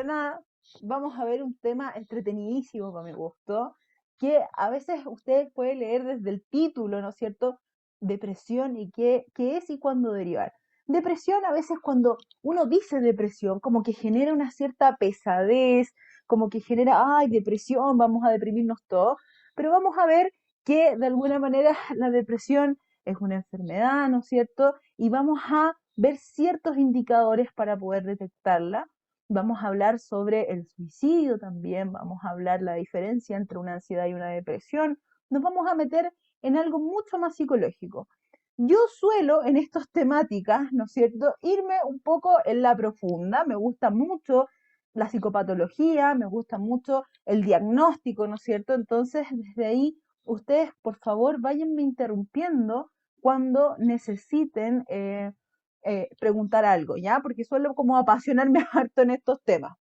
de nada, vamos a ver un tema entretenidísimo para mi gusto, que a veces usted puede leer desde el título, ¿no es cierto? Depresión y qué es y cuándo derivar. Depresión, a veces cuando uno dice depresión, como que genera una cierta pesadez, como que genera, ay, depresión, vamos a deprimirnos todos, pero vamos a ver que de alguna manera la depresión es una enfermedad, ¿no es cierto? Y vamos a ver ciertos indicadores para poder detectarla. Vamos a hablar sobre el suicidio también, vamos a hablar la diferencia entre una ansiedad y una depresión. Nos vamos a meter en algo mucho más psicológico. Yo suelo en estas temáticas, ¿no es cierto?, irme un poco en la profunda. Me gusta mucho la psicopatología, me gusta mucho el diagnóstico, ¿no es cierto? Entonces, desde ahí, ustedes, por favor, váyanme interrumpiendo cuando necesiten preguntar algo, ¿ya? Porque suelo como apasionarme harto en estos temas.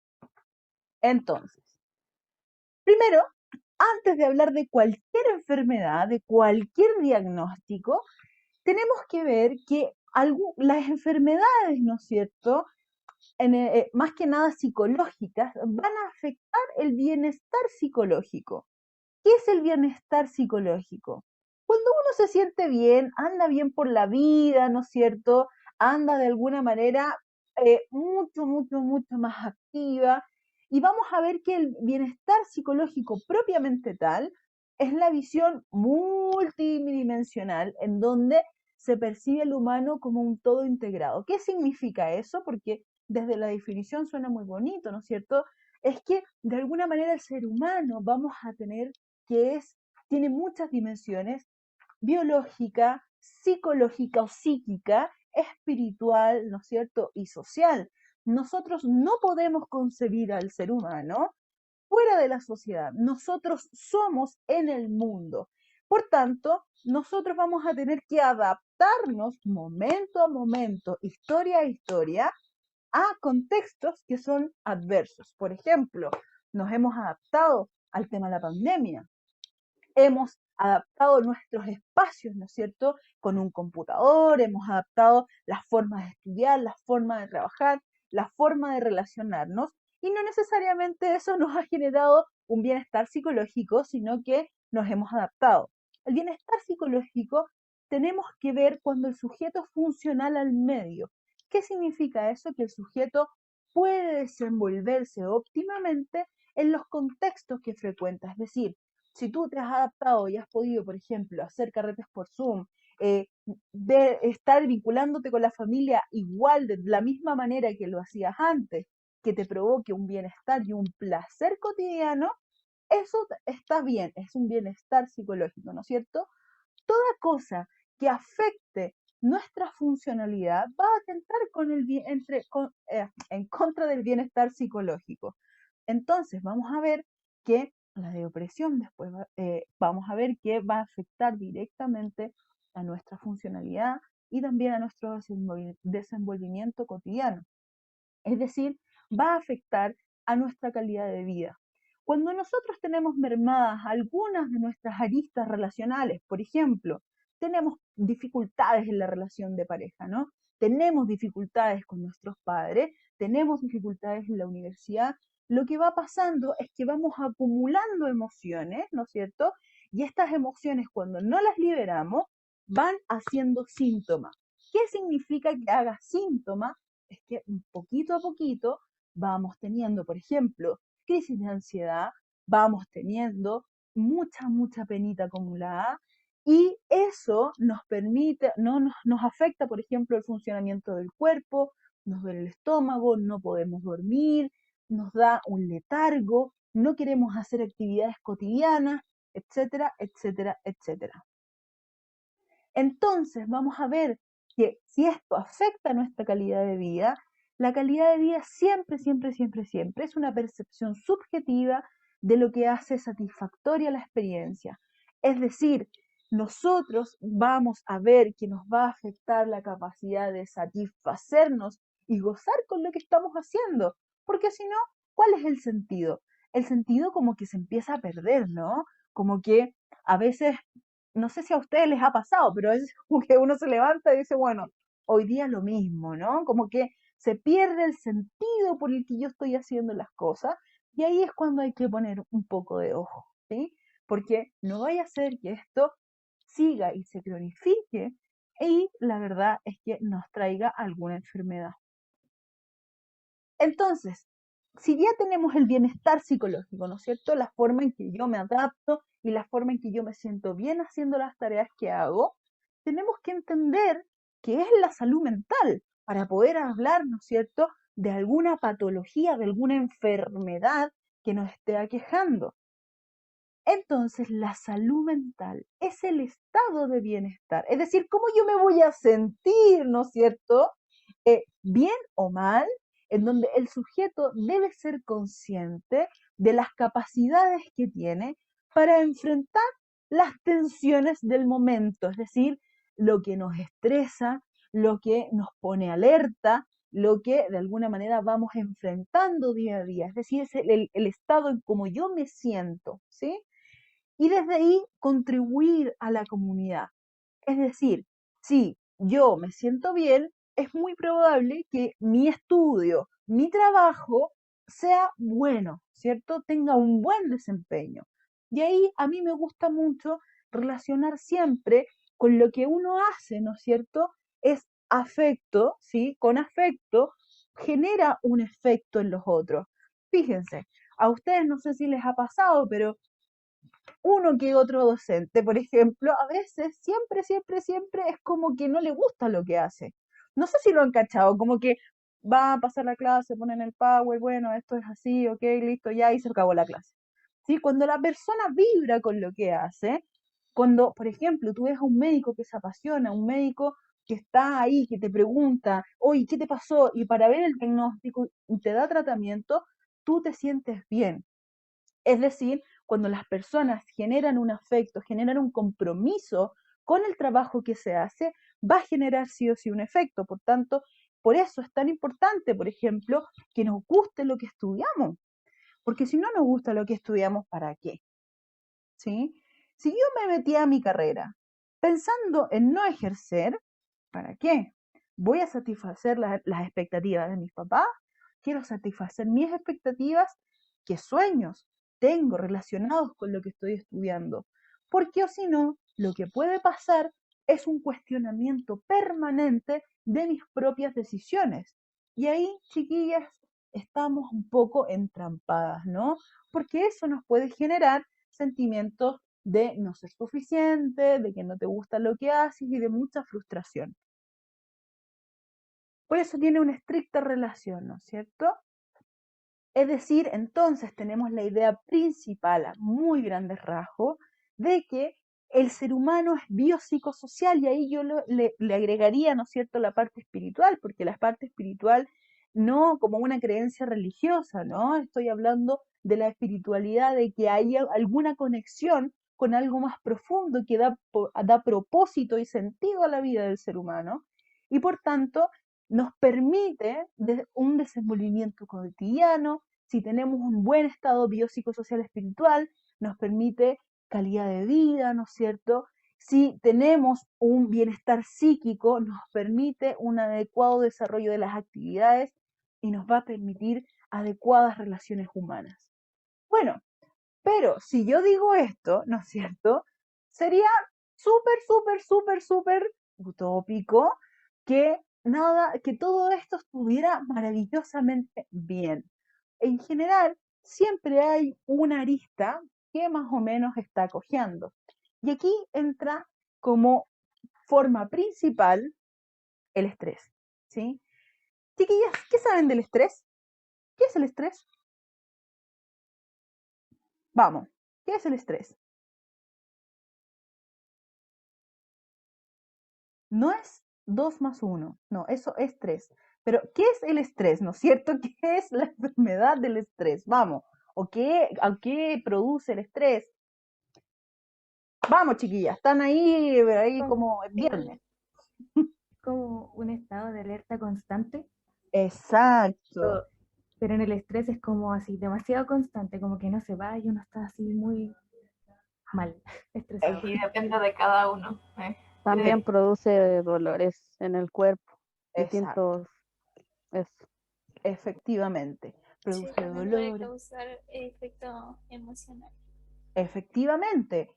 Entonces, primero, antes de hablar de cualquier enfermedad, de cualquier diagnóstico, tenemos que ver que las enfermedades, ¿no es cierto?, más que nada psicológicas, van a afectar el bienestar psicológico. ¿Qué es el bienestar psicológico? Cuando uno se siente bien, anda bien por la vida, ¿no es cierto? Anda de alguna manera mucho más activa. Y vamos a ver que el bienestar psicológico propiamente tal es la visión multidimensional en donde se percibe el humano como un todo integrado. ¿Qué significa eso? Porque desde la definición suena muy bonito, ¿no es cierto? Es que de alguna manera el ser humano vamos a tener tiene muchas dimensiones: biológica, psicológica o psíquica, espiritual, ¿no es cierto?, y social. Nosotros no podemos concebir al ser humano fuera de la sociedad. Nosotros somos en el mundo. Por tanto, nosotros vamos a tener que adaptarnos momento a momento, historia a historia, a contextos que son adversos. Por ejemplo, nos hemos adaptado al tema de la pandemia, hemos adaptado nuestros espacios, ¿no es cierto?, con un computador, hemos adaptado las formas de estudiar, las formas de trabajar, la forma de relacionarnos, y no necesariamente eso nos ha generado un bienestar psicológico, sino que nos hemos adaptado. El bienestar psicológico tenemos que ver cuando el sujeto es funcional al medio. ¿Qué significa eso? Que el sujeto puede desenvolverse óptimamente en los contextos que frecuenta, es decir, si tú te has adaptado y has podido, por ejemplo, hacer carretes por Zoom, de estar vinculándote con la familia igual, de la misma manera que lo hacías antes, que te provoque un bienestar y un placer cotidiano, eso está bien, es un bienestar psicológico, ¿no es cierto? Toda cosa que afecte nuestra funcionalidad va a atentar en contra del bienestar psicológico. Entonces, vamos a ver que la depresión después vamos a ver que va a afectar directamente a nuestra funcionalidad y también a nuestro desenvolvimiento cotidiano. Es decir, va a afectar a nuestra calidad de vida. Cuando nosotros tenemos mermadas algunas de nuestras aristas relacionales, por ejemplo, tenemos dificultades en la relación de pareja, ¿no? Tenemos dificultades con nuestros padres, tenemos dificultades en la universidad, lo que va pasando es que vamos acumulando emociones, ¿no es cierto? Y estas emociones, cuando no las liberamos, van haciendo síntomas. ¿Qué significa que haga síntomas? Es que poquito a poquito vamos teniendo, por ejemplo, crisis de ansiedad, vamos teniendo mucha penita acumulada, y eso nos permite, no nos afecta, por ejemplo, el funcionamiento del cuerpo, nos duele el estómago, no podemos dormir, nos da un letargo, no queremos hacer actividades cotidianas, etcétera, etcétera, etcétera. Entonces vamos a ver que si esto afecta nuestra calidad de vida, la calidad de vida siempre es una percepción subjetiva de lo que hace satisfactoria la experiencia. Es decir, nosotros vamos a ver que nos va a afectar la capacidad de satisfacernos y gozar con lo que estamos haciendo, porque si no, ¿cuál es el sentido? El sentido como que se empieza a perder, ¿no? Como que a veces, no sé si a ustedes les ha pasado, pero a veces como que uno se levanta y dice, bueno, hoy día lo mismo, ¿no? Como que se pierde el sentido por el que yo estoy haciendo las cosas, y ahí es cuando hay que poner un poco de ojo, ¿sí? Porque no vaya a ser que esto siga y se cronifique y la verdad es que nos traiga alguna enfermedad. Entonces, si ya tenemos el bienestar psicológico, ¿no es cierto? La forma en que yo me adapto y la forma en que yo me siento bien haciendo las tareas que hago, tenemos que entender qué es la salud mental para poder hablar, ¿no es cierto?, de alguna patología, de alguna enfermedad que nos esté aquejando. Entonces, la salud mental es el estado de bienestar, es decir, cómo yo me voy a sentir, ¿no es cierto? Bien o mal, en donde el sujeto debe ser consciente de las capacidades que tiene para enfrentar las tensiones del momento, es decir, lo que nos estresa, lo que nos pone alerta, lo que de alguna manera vamos enfrentando día a día, es decir, es el estado en cómo yo me siento, ¿sí? Y desde ahí contribuir a la comunidad. Es decir, si yo me siento bien, es muy probable que mi estudio, mi trabajo sea bueno, ¿cierto? Tenga un buen desempeño. Y ahí a mí me gusta mucho relacionar siempre con lo que uno hace, ¿no es cierto? Es afecto, ¿sí? Con afecto genera un efecto en los otros. Fíjense, a ustedes no sé si les ha pasado, pero uno que otro docente, por ejemplo, a veces, siempre es como que no le gusta lo que hace. No sé si lo han cachado, como que va a pasar la clase, ponen el power, bueno, esto es así, ok, listo, ya, y se acabó la clase. ¿Sí? Cuando la persona vibra con lo que hace, cuando, por ejemplo, tú ves a un médico que se apasiona, un médico que está ahí, que te pregunta, oye, ¿qué te pasó? Y para ver el diagnóstico y te da tratamiento, tú te sientes bien. Es decir, cuando las personas generan un afecto, generan un compromiso con el trabajo que se hace, va a generar sí o sí un efecto. Por tanto, por eso es tan importante, por ejemplo, que nos guste lo que estudiamos. Porque si no nos gusta lo que estudiamos, ¿para qué? ¿Sí? Si yo me metí a mi carrera pensando en no ejercer, ¿para qué? ¿Voy a satisfacer las expectativas de mis papás? ¿Quiero satisfacer mis expectativas? ¿Qué sueños tengo relacionados con lo que estoy estudiando? Porque o si no, lo que puede pasar es un cuestionamiento permanente de mis propias decisiones. Y ahí, chiquillas, estamos un poco entrampadas, ¿no? Porque eso nos puede generar sentimientos de no ser suficiente, de que no te gusta lo que haces y de mucha frustración. Por eso tiene una estricta relación, ¿no es cierto? Es decir, entonces tenemos la idea principal a muy grandes rasgos de que el ser humano es biopsicosocial y ahí yo le agregaría, ¿no es cierto?, la parte espiritual, porque la parte espiritual no como una creencia religiosa, ¿no? Estoy hablando de la espiritualidad, de que hay alguna conexión con algo más profundo que da propósito y sentido a la vida del ser humano y por tanto nos permite un desenvolvimiento cotidiano. Si tenemos un buen estado biopsicosocial espiritual, nos permite calidad de vida, ¿no es cierto? Si tenemos un bienestar psíquico, nos permite un adecuado desarrollo de las actividades y nos va a permitir adecuadas relaciones humanas. Bueno, pero si yo digo esto, ¿no es cierto? Sería súper utópico que nada, que todo esto estuviera maravillosamente bien. En general, siempre hay una arista que más o menos está cojeando. Y aquí entra como forma principal el estrés, ¿sí? Chiquillas, ¿qué saben del estrés? ¿Qué es el estrés? Vamos, ¿qué es el estrés? No es 2 más 1, no, eso es 3. Pero, ¿qué es el estrés? ¿No es cierto? ¿Qué es la enfermedad del estrés? Vamos, ¿a qué produce el estrés? Vamos, chiquillas, están ahí Como, como es viernes. como un estado de alerta constante, Exacto, pero, pero en el estrés es como así, demasiado constante, como que no se va y uno está así muy mal, estresado. Sí, depende de cada uno. sí, También produce dolores en el cuerpo, exacto. distintos Es, efectivamente, Sí, produce también puede dolor. causar efecto emocional. Efectivamente,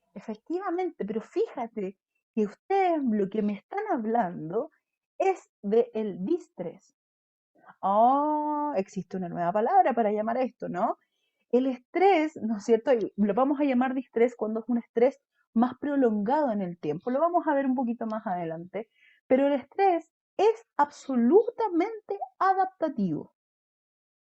pero fíjate que ustedes lo que me están hablando es del distrés. Oh, existe una nueva palabra para llamar a esto, ¿no? El estrés, ¿no es cierto? Y lo vamos a llamar distrés cuando es un estrés más prolongado en el tiempo. Lo vamos a ver un poquito más adelante. Pero el estrés es absolutamente adaptativo.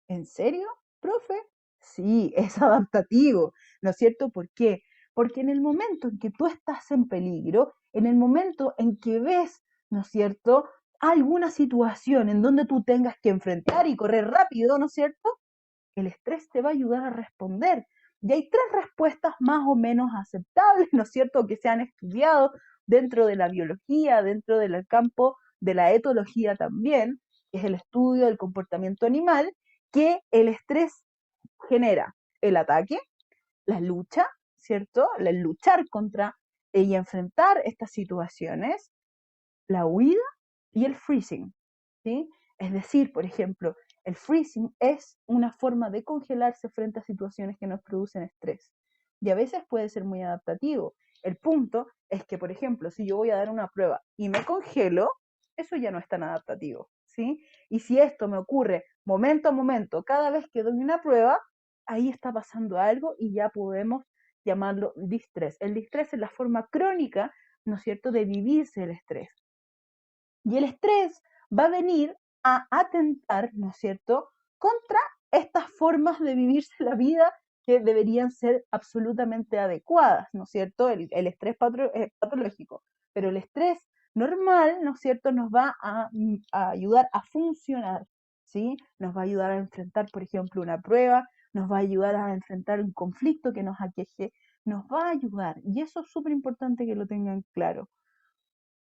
¿En serio, profe? Sí, es adaptativo, ¿no es cierto? ¿Por qué? Porque en el momento en que tú estás en peligro, en el momento en que ves, ¿no es cierto?, alguna situación en donde tú tengas que enfrentar y correr rápido, ¿no es cierto?, el estrés te va a ayudar a responder. Y hay tres respuestas más o menos aceptables, ¿no es cierto?, que se han estudiado dentro de la biología, dentro del campo de la etología también, que es el estudio del comportamiento animal, que el estrés genera el ataque, la lucha, ¿cierto? El luchar contra y enfrentar estas situaciones, la huida y el freezing, ¿sí? Es decir, por ejemplo, el freezing es una forma de congelarse frente a situaciones que nos producen estrés. Y a veces puede ser muy adaptativo. El punto es que, por ejemplo, si yo voy a dar una prueba y me congelo, eso ya no es tan adaptativo, ¿sí? Y si esto me ocurre momento a momento, cada vez que doy una prueba, ahí está pasando algo y ya podemos llamarlo distrés. El distrés es la forma crónica, ¿no es cierto?, de vivirse el estrés. Y el estrés va a venir a atentar, ¿no es cierto?, contra estas formas de vivirse la vida que deberían ser absolutamente adecuadas, ¿no es cierto? El estrés patológico. Pero el estrés normal, ¿no es cierto?, nos va a ayudar a funcionar, ¿sí? Nos va a ayudar a enfrentar, por ejemplo, una prueba, nos va a ayudar a enfrentar un conflicto que nos aqueje, nos va a ayudar. Y eso es súper importante que lo tengan claro.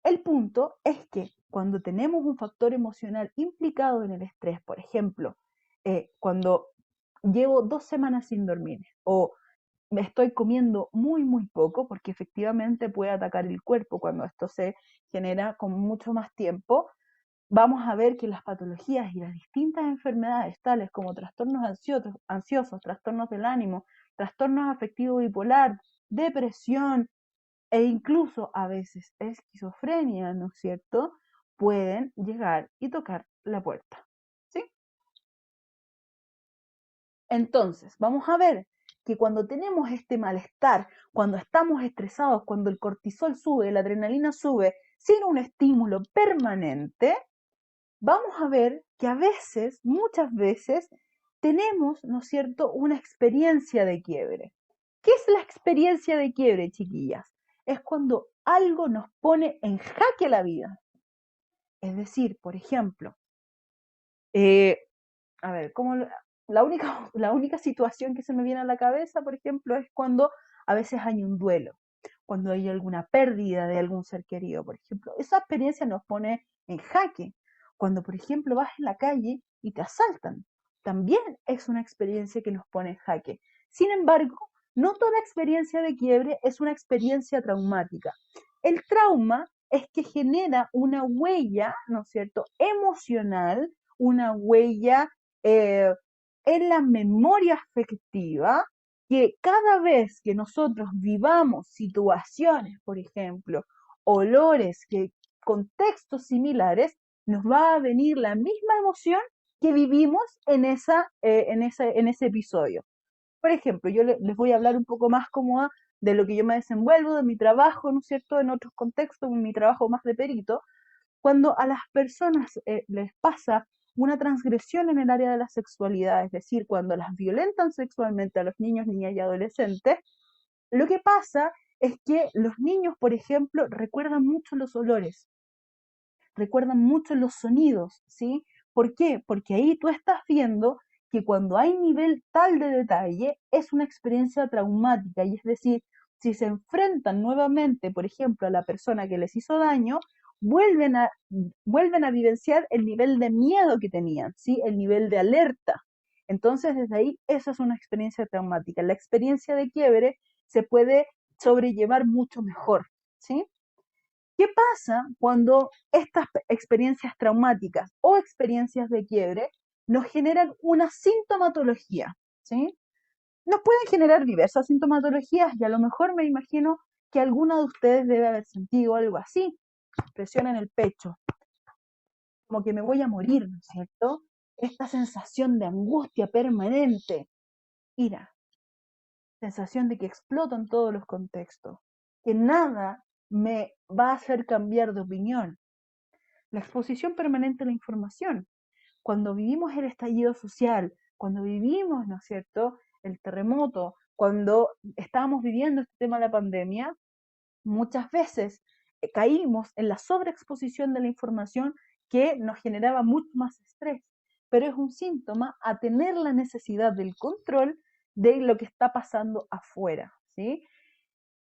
El punto es que cuando tenemos un factor emocional implicado en el estrés, por ejemplo, cuando llevo 2 semanas sin dormir o me estoy comiendo muy poco, porque efectivamente puede atacar el cuerpo cuando esto se genera con mucho más tiempo, vamos a ver que las patologías y las distintas enfermedades, tales como trastornos ansiosos, trastornos del ánimo, trastornos afectivo bipolar, depresión, e incluso a veces esquizofrenia, ¿no es cierto?, pueden llegar y tocar la puerta, ¿sí? Entonces, vamos a ver que cuando tenemos este malestar, cuando estamos estresados, cuando el cortisol sube, la adrenalina sube, sin un estímulo permanente, vamos a ver que a veces, muchas veces, tenemos, ¿no es cierto?, una experiencia de quiebre. ¿Qué es la experiencia de quiebre, chiquillas? Es cuando algo nos pone en jaque la vida. Es decir, por ejemplo, eh, a ver, la única situación que se me viene a la cabeza, por ejemplo, es cuando a veces hay un duelo, cuando hay alguna pérdida de algún ser querido, por ejemplo. Esa experiencia nos pone en jaque. Cuando, por ejemplo, vas en la calle y te asaltan, también es una experiencia que nos pone en jaque. Sin embargo, no toda experiencia de quiebre es una experiencia traumática. El trauma es que genera una huella, ¿no es cierto?, emocional, una huella eh, en la memoria afectiva, que cada vez que nosotros vivamos situaciones, por ejemplo, olores, contextos similares, nos va a venir la misma emoción que vivimos en ese episodio. Por ejemplo, yo les voy a hablar un poco más como de lo que yo me desenvuelvo, de mi trabajo, ¿no es cierto?, en otros contextos, en mi trabajo más de perito, cuando a las personas les pasa una transgresión en el área de la sexualidad, es decir, cuando las violentan sexualmente a los niños, niñas y adolescentes, lo que pasa es que los niños, por ejemplo, recuerdan mucho los olores, recuerdan mucho los sonidos, ¿sí? ¿Por qué? Porque ahí tú estás viendo que cuando hay nivel tal de detalle es una experiencia traumática, y es decir, si se enfrentan nuevamente, por ejemplo, a la persona que les hizo daño, vuelven a, vuelven a vivenciar el nivel de miedo que tenían, ¿sí? El nivel de alerta. Entonces, desde ahí, esa es una experiencia traumática. La experiencia de quiebre se puede sobrellevar mucho mejor, ¿sí? ¿Qué pasa cuando estas experiencias traumáticas o experiencias de quiebre nos generan una sintomatología? ¿Sí? Nos pueden generar diversas sintomatologías y a lo mejor me imagino que alguna de ustedes debe haber sentido algo así, presión en el pecho, como que me voy a morir, ¿no es cierto? Esta sensación de angustia permanente, ira, sensación de que exploto en todos los contextos, que nada me va a hacer cambiar de opinión. La exposición permanente a la información. Cuando vivimos el estallido social, cuando vivimos, ¿no es cierto?, el terremoto, cuando estábamos viviendo este tema de la pandemia, muchas veces caímos en la sobreexposición de la información que nos generaba mucho más estrés, pero es un síntoma a tener la necesidad del control de lo que está pasando afuera, ¿sí?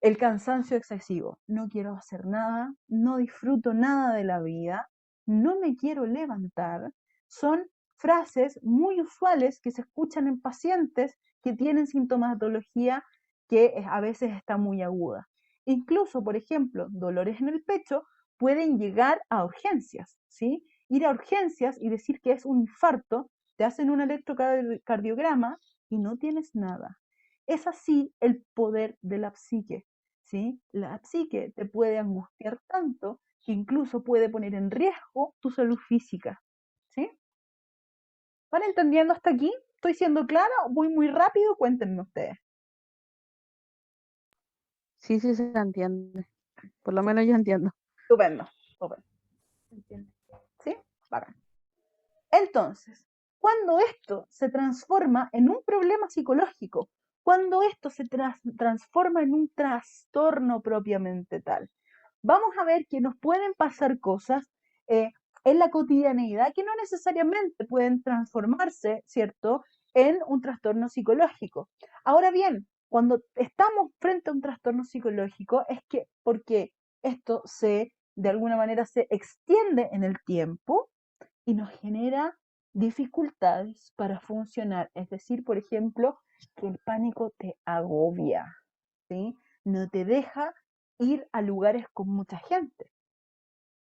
El cansancio excesivo, no quiero hacer nada, no disfruto nada de la vida, no me quiero levantar, son frases muy usuales que se escuchan en pacientes que tienen sintomatología que a veces está muy aguda. Incluso, por ejemplo, dolores en el pecho pueden llegar a urgencias, ¿sí? Ir a urgencias y decir que es un infarto, te hacen un electrocardiograma y no tienes nada. Es así el poder de la psique, ¿sí? La psique te puede angustiar tanto que incluso puede poner en riesgo tu salud física, ¿sí? ¿Van entendiendo hasta aquí? ¿Estoy siendo clara? ¿Voy muy rápido? Cuéntenme ustedes. Sí, sí se entiende. Por lo menos yo entiendo. Estupendo, estupendo. ¿Entiendes? ¿Sí? Bacán. Entonces, cuando esto se transforma en un problema psicológico, cuando esto se transforma en un trastorno propiamente tal, vamos a ver que nos pueden pasar cosas eh, en la cotidianeidad que no necesariamente pueden transformarse, ¿cierto?, en un trastorno psicológico. Ahora bien, cuando estamos frente a un trastorno psicológico es que porque esto de alguna manera se extiende en el tiempo y nos genera dificultades para funcionar. Es decir, por ejemplo, que el pánico te agobia, ¿sí? No te deja ir a lugares con mucha gente.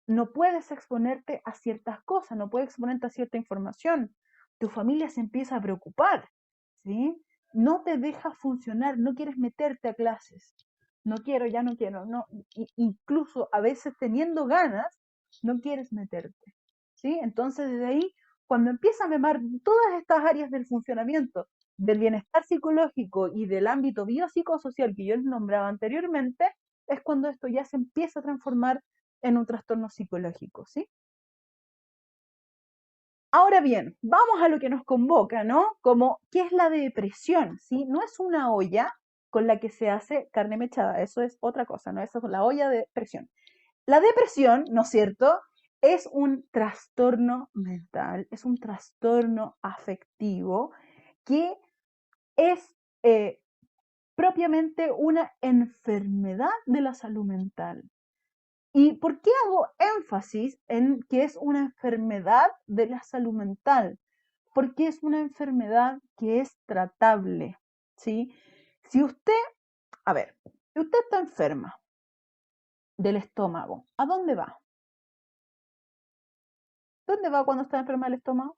No puedes exponerte a ciertas cosas, no puedes exponerte a cierta información. Tu familia se empieza a preocupar, ¿sí? No te deja funcionar, no quieres meterte a clases. No quiero, ya no quiero, no. Incluso a veces teniendo ganas, no quieres meterte, ¿sí? Entonces desde ahí, cuando empieza a memar todas estas áreas del funcionamiento, del bienestar psicológico y del ámbito biopsicosocial que yo les nombraba anteriormente, es cuando esto ya se empieza a transformar en un trastorno psicológico, ¿sí? Ahora bien, vamos a lo que nos convoca, ¿no? Como, ¿qué es la depresión? ¿Sí? No es una olla con la que se hace carne mechada, eso es otra cosa, ¿no? Eso es la olla de presión. La depresión, ¿no es cierto?, es un trastorno mental, es un trastorno afectivo que es propiamente una enfermedad de la salud mental. ¿Y por qué hago énfasis en que es una enfermedad de la salud mental? Porque es una enfermedad que es tratable, ¿sí? Si usted, a ver, si usted está enferma del estómago, ¿a dónde va? ¿Dónde va cuando está enferma del estómago?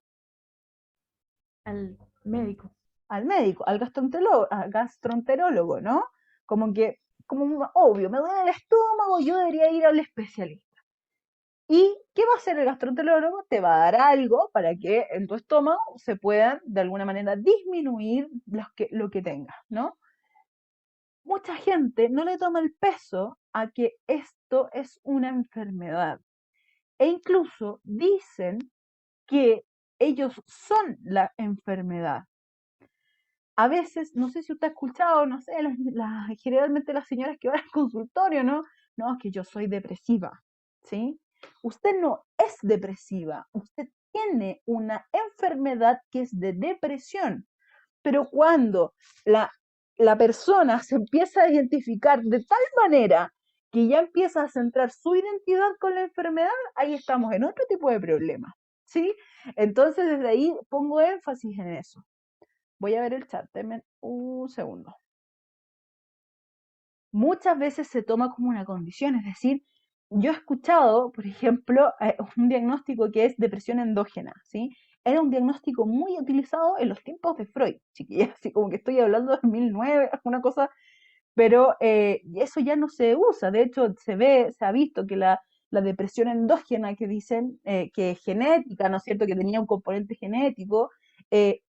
Al médico. Al médico, al gastroenterólogo, ¿no? Como que, como obvio, me duele el estómago, yo debería ir al especialista. ¿Y qué va a hacer el gastroenterólogo? Te va a dar algo para que en tu estómago se puedan de alguna manera disminuir lo que tengas, ¿no? Mucha gente no le toma el peso a que esto es una enfermedad e incluso dicen que ellos son la enfermedad. A veces, no sé si usted ha escuchado, no sé, generalmente las señoras que van al consultorio, ¿no? No, es que yo soy depresiva, ¿sí? Usted no es depresiva, usted tiene una enfermedad que es de depresión, pero cuando la persona se empieza a identificar de tal manera que ya empieza a centrar su identidad con la enfermedad, ahí estamos en otro tipo de problema, ¿sí? Entonces desde ahí pongo énfasis en eso. Voy a ver el chat, denme un segundo. Muchas veces se toma como una condición, es decir, yo he escuchado, por ejemplo, un diagnóstico que es depresión endógena, ¿sí? Era un diagnóstico muy utilizado en los tiempos de Freud, chiquillas, así como que estoy hablando de 2009, una cosa, pero eso ya no se usa. De hecho, se ha visto que la depresión endógena que dicen que es genética, ¿no es cierto?, que tenía un componente genético,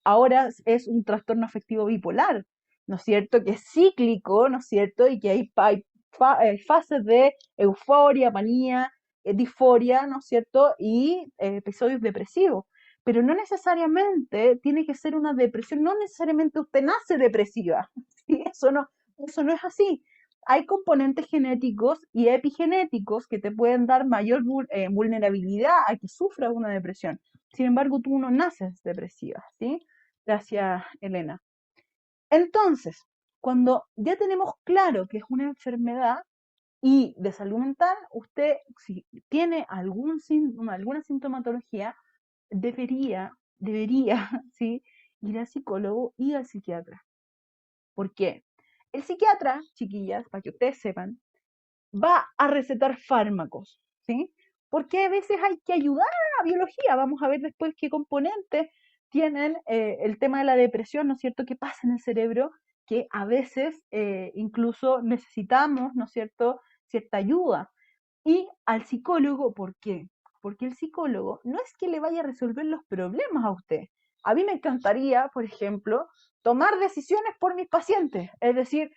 ahora es un trastorno afectivo bipolar, ¿no es cierto?, que es cíclico, ¿no es cierto?, y que hay fases de euforia, manía, disforia, ¿no es cierto?, y episodios depresivos. Pero no necesariamente tiene que ser una depresión, no necesariamente usted nace depresiva, ¿sí? Eso no es así. Hay componentes genéticos y epigenéticos que te pueden dar mayor vulnerabilidad a que sufras una depresión. Sin embargo, tú no naces depresiva, ¿sí? Gracias, Elena. Entonces, cuando ya tenemos claro que es una enfermedad y de salud mental, usted, si tiene algún síntoma, alguna sintomatología, debería, ¿sí?, ir al psicólogo y al psiquiatra. ¿Por qué? El psiquiatra, chiquillas, para que ustedes sepan, va a recetar fármacos, ¿sí? Porque a veces hay que ayudar a la biología. Vamos a ver después qué componentes tienen el tema de la depresión, ¿no es cierto?, qué pasa en el cerebro, que a veces incluso necesitamos, ¿no es cierto?, cierta ayuda. Y al psicólogo, ¿por qué? Porque el psicólogo no es que le vaya a resolver los problemas a usted. A mí me encantaría, por ejemplo, tomar decisiones por mis pacientes. Es decir,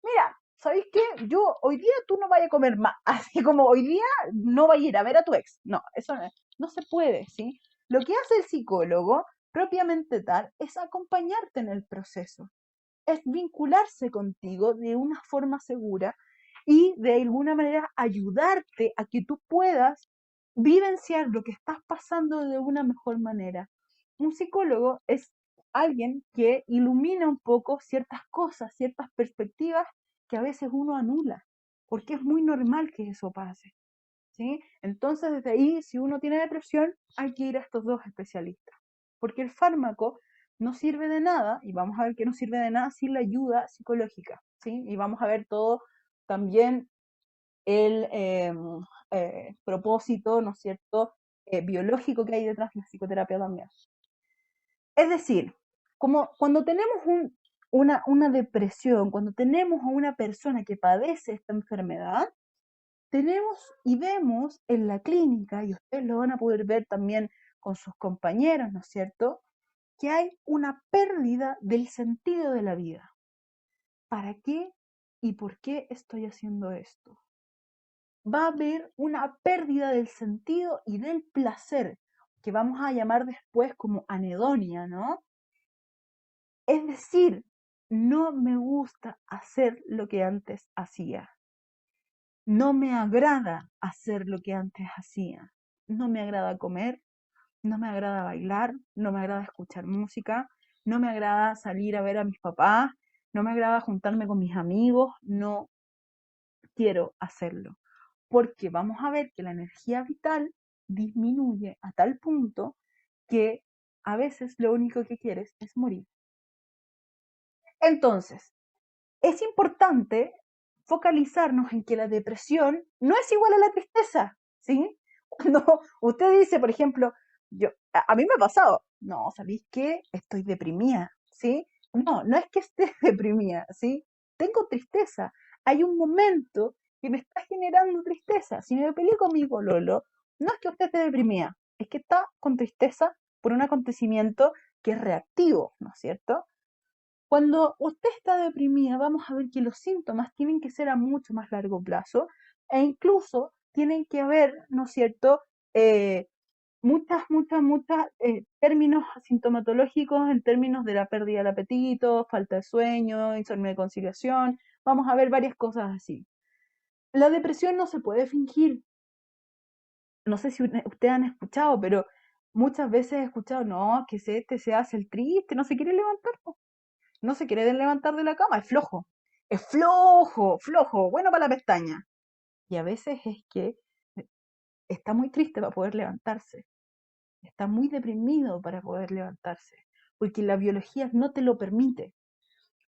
mira, ¿sabéis qué? Yo hoy día tú no vayas a comer más. Así como hoy día no vayas a ir a ver a tu ex. No, eso no se puede, ¿sí? Lo que hace el psicólogo, propiamente tal, es acompañarte en el proceso. Es vincularse contigo de una forma segura y de alguna manera ayudarte a que tú puedas vivenciar lo que estás pasando de una mejor manera. Un psicólogo es alguien que ilumina un poco ciertas cosas, ciertas perspectivas que a veces uno anula, porque es muy normal que eso pase, ¿sí? Entonces, desde ahí, si uno tiene depresión, hay que ir a estos dos especialistas, porque el fármaco no sirve de nada, y vamos a ver que no sirve de nada sin la ayuda psicológica, ¿sí? Y vamos a ver todo también el propósito, ¿no es cierto?, biológico que hay detrás de la psicoterapia también. Es decir, como cuando tenemos una depresión, cuando tenemos a una persona que padece esta enfermedad, tenemos y vemos en la clínica, y ustedes lo van a poder ver también con sus compañeros, ¿no es cierto?, que hay una pérdida del sentido de la vida. ¿Para qué y por qué estoy haciendo esto? Va a haber una pérdida del sentido y del placer, que vamos a llamar después como anedonia, ¿no? Es decir, no me gusta hacer lo que antes hacía. No me agrada hacer lo que antes hacía. No me agrada comer, no me agrada bailar, no me agrada escuchar música, no me agrada salir a ver a mis papás, no me agrada juntarme con mis amigos, no quiero hacerlo. Porque vamos a ver que la energía vital disminuye a tal punto que a veces lo único que quieres es morir. Entonces, es importante focalizarnos en que la depresión no es igual a la tristeza, ¿sí? Cuando usted dice, por ejemplo, a mí me ha pasado, no, ¿sabéis qué? Estoy deprimida, ¿sí? No es que esté deprimida, ¿sí? Tengo tristeza. Hay un momento que me está generando tristeza. Si me peleé con mi pololo, no es que usted esté deprimida, es que está con tristeza por un acontecimiento que es reactivo, ¿no es cierto? Cuando usted está deprimida, vamos a ver que los síntomas tienen que ser a mucho más largo plazo e incluso tienen que haber, ¿no es cierto?, muchas términos sintomatológicos en términos de la pérdida del apetito, falta de sueño, insomnio de conciliación. Vamos a ver varias cosas así. La depresión no se puede fingir. No sé si ustedes han escuchado, pero muchas veces he escuchado, no, que se hace el triste, no se quiere levantar, no se quiere levantar de la cama, es flojo, bueno para la pestaña. Y a veces es que está muy triste para poder levantarse, está muy deprimido para poder levantarse, porque la biología no te lo permite.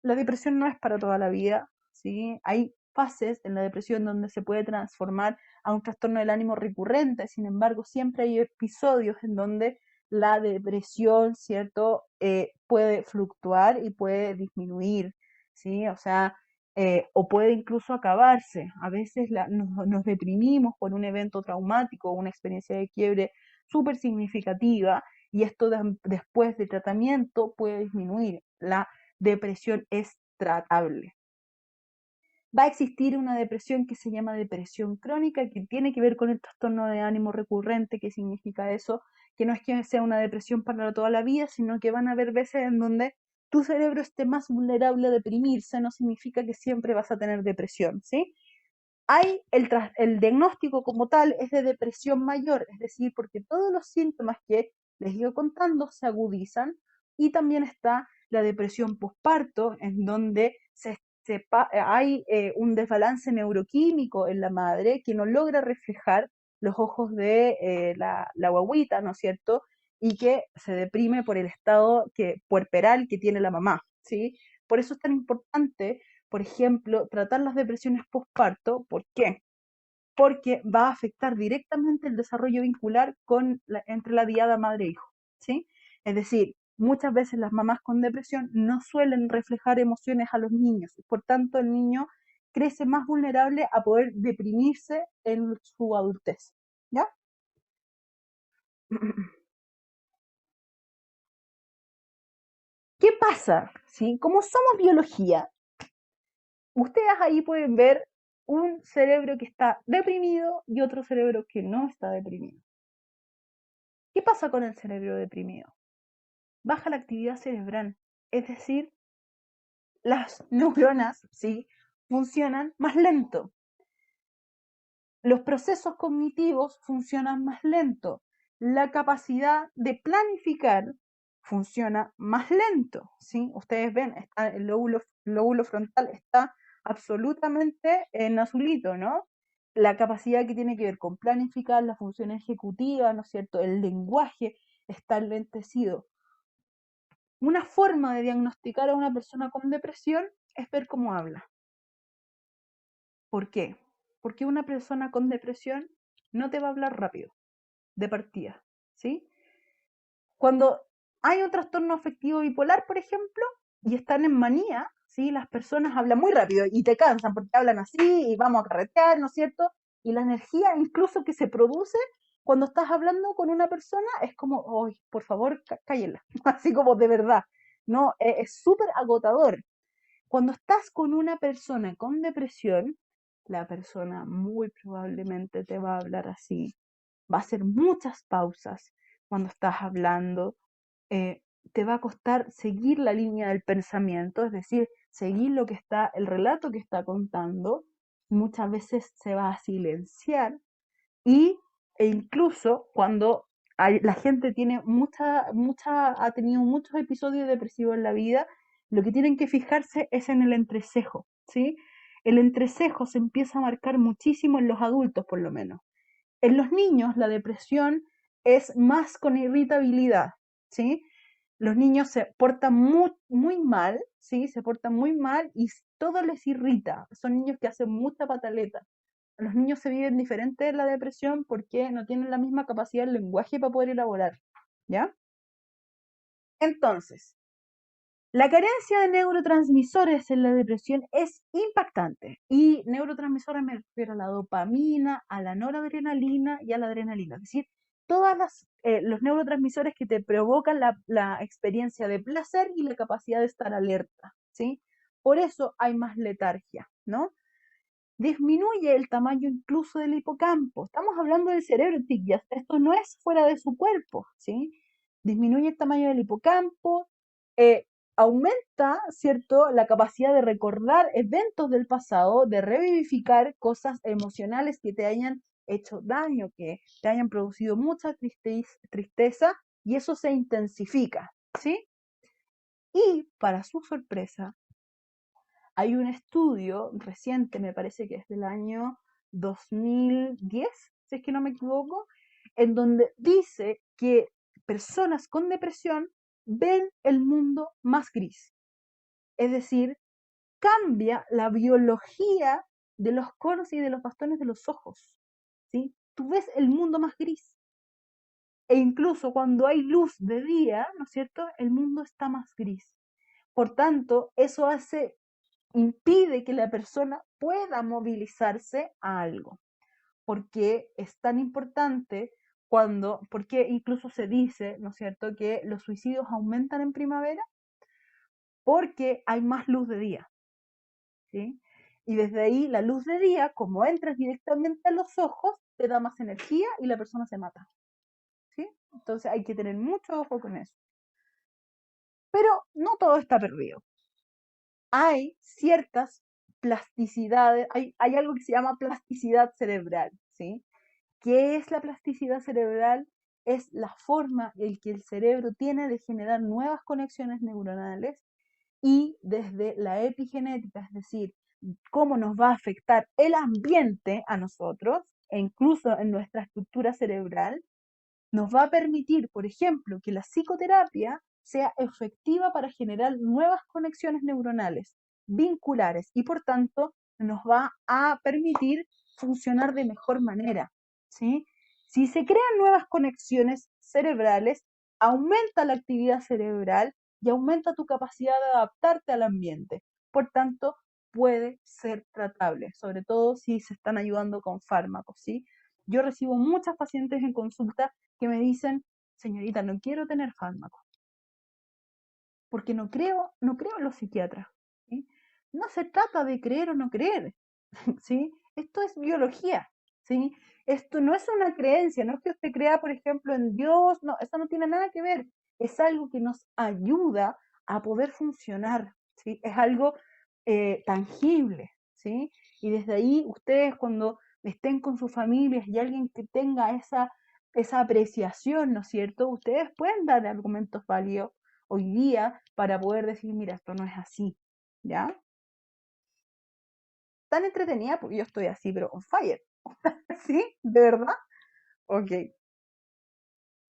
La depresión no es para toda la vida, ¿sí? Hay fases en la depresión donde se puede transformar a un trastorno del ánimo recurrente. Sin embargo, siempre hay episodios en donde la depresión, ¿cierto? Puede fluctuar y puede disminuir, ¿sí? O sea, o puede incluso acabarse. A veces nos deprimimos por un evento traumático o una experiencia de quiebre súper significativa y esto después de tratamiento puede disminuir. La depresión es tratable. Va a existir una depresión que se llama depresión crónica, que tiene que ver con el trastorno de ánimo recurrente. ¿Qué significa eso? Que no es que sea una depresión para toda la vida, sino que van a haber veces en donde tu cerebro esté más vulnerable a deprimirse. No significa que siempre vas a tener depresión, ¿sí? El diagnóstico como tal es de depresión mayor, es decir, porque todos los síntomas que les iba contando se agudizan, y también está la depresión posparto, en donde hay un desbalance neuroquímico en la madre que no logra reflejar los ojos de la guagüita, ¿no es cierto? Y que se deprime por el estado puerperal que tiene la mamá, ¿sí? Por eso es tan importante, por ejemplo, tratar las depresiones postparto. ¿Por qué? Porque va a afectar directamente el desarrollo vincular entre la diada madre-hijo, ¿sí? Es decir, muchas veces las mamás con depresión no suelen reflejar emociones a los niños, por tanto el niño crece más vulnerable a poder deprimirse en su adultez, ¿ya? ¿Qué pasa? ¿Sí? Como somos biología, ustedes ahí pueden ver un cerebro que está deprimido y otro cerebro que no está deprimido. ¿Qué pasa con el cerebro deprimido? Baja la actividad cerebral, es decir, las neuronas, ¿sí?, funcionan más lento. Los procesos cognitivos funcionan más lento. La capacidad de planificar funciona más lento, ¿sí? Ustedes ven, el lóbulo frontal está absolutamente en azulito, ¿no? La capacidad que tiene que ver con planificar, la función ejecutiva, ¿no es cierto? El lenguaje está enlentecido. Una forma de diagnosticar a una persona con depresión es ver cómo habla. ¿Por qué? Porque una persona con depresión no te va a hablar rápido, de partida, ¿sí? Cuando hay un trastorno afectivo bipolar, por ejemplo, y están en manía, ¿sí?, las personas hablan muy rápido y te cansan porque hablan así y vamos a carretear, ¿no es cierto? Y la energía incluso que se produce cuando estás hablando con una persona es como, ¡ay, por favor, cállela! Así como de verdad, ¿no? Es súper agotador. Cuando estás con una persona con depresión, la persona muy probablemente te va a hablar así, va a hacer muchas pausas cuando estás hablando, te va a costar seguir la línea del pensamiento, es decir, seguir el relato que está contando, muchas veces se va a silenciar e incluso cuando la gente tiene ha tenido muchos episodios depresivos en la vida, lo que tienen que fijarse es en el entrecejo, ¿sí? El entrecejo se empieza a marcar muchísimo en los adultos, por lo menos. En los niños la depresión es más con irritabilidad, ¿sí? Los niños se portan muy mal, ¿sí? Se portan muy mal y todo les irrita. Son niños que hacen mucha pataleta. Los niños se viven diferente en la depresión porque no tienen la misma capacidad del lenguaje para poder elaborar, ¿ya? Entonces, la carencia de neurotransmisores en la depresión es impactante. Y neurotransmisores me refiero a la dopamina, a la noradrenalina y a la adrenalina. Es decir, todos los neurotransmisores que te provocan la experiencia de placer y la capacidad de estar alerta, ¿sí? Por eso hay más letargia, ¿no? Disminuye el tamaño incluso del hipocampo. Estamos hablando del cerebro, chicas. Esto no es fuera de su cuerpo, ¿sí? Disminuye el tamaño del hipocampo, eh, aumenta, ¿cierto?, la capacidad de recordar eventos del pasado, de revivificar cosas emocionales que te hayan hecho daño, que te hayan producido mucha tristeza, y eso se intensifica, ¿sí? Y para su sorpresa, hay un estudio reciente, me parece que es del año 2010, si es que no me equivoco, en donde dice que personas con depresión ven el mundo más gris. Es decir, cambia la biología de los conos y de los bastones de los ojos. ¿sí? Tú ves el mundo más gris. E incluso cuando hay luz de día, ¿no es cierto? El mundo está más gris. Por tanto, eso impide que la persona pueda movilizarse a algo. Porque es tan importante porque incluso se dice, ¿no es cierto?, que los suicidios aumentan en primavera porque hay más luz de día, ¿sí? Y desde ahí la luz de día, como entras directamente a los ojos, te da más energía y la persona se mata, ¿sí? Entonces hay que tener mucho ojo con eso. Pero no todo está perdido. Hay ciertas plasticidades, hay algo que se llama plasticidad cerebral, ¿sí? ¿Qué es la plasticidad cerebral? Es la forma en que el cerebro tiene de generar nuevas conexiones neuronales y desde la epigenética, es decir, cómo nos va a afectar el ambiente a nosotros, e incluso en nuestra estructura cerebral, nos va a permitir, por ejemplo, que la psicoterapia sea efectiva para generar nuevas conexiones neuronales, vinculares, y por tanto nos va a permitir funcionar de mejor manera, ¿sí? Si se crean nuevas conexiones cerebrales, aumenta la actividad cerebral y aumenta tu capacidad de adaptarte al ambiente. Por tanto, puede ser tratable, sobre todo si se están ayudando con fármacos, ¿sí? Yo recibo muchas pacientes en consulta que me dicen, señorita, no quiero tener fármacos, porque no creo en los psiquiatras, ¿sí? No se trata de creer o no creer, ¿sí? Esto es biología, ¿sí? Esto no es una creencia, no es que usted crea, por ejemplo, en Dios, no, eso no tiene nada que ver, es algo que nos ayuda a poder funcionar, ¿sí? Es algo tangible, ¿sí? Y desde ahí ustedes cuando estén con sus familias y alguien que tenga esa apreciación, ¿no es cierto? Ustedes pueden dar argumentos válidos hoy día para poder decir, mira, esto no es así, ¿ya? Tan entretenida porque yo estoy así, pero on fire. ¿Sí? ¿De verdad? Ok.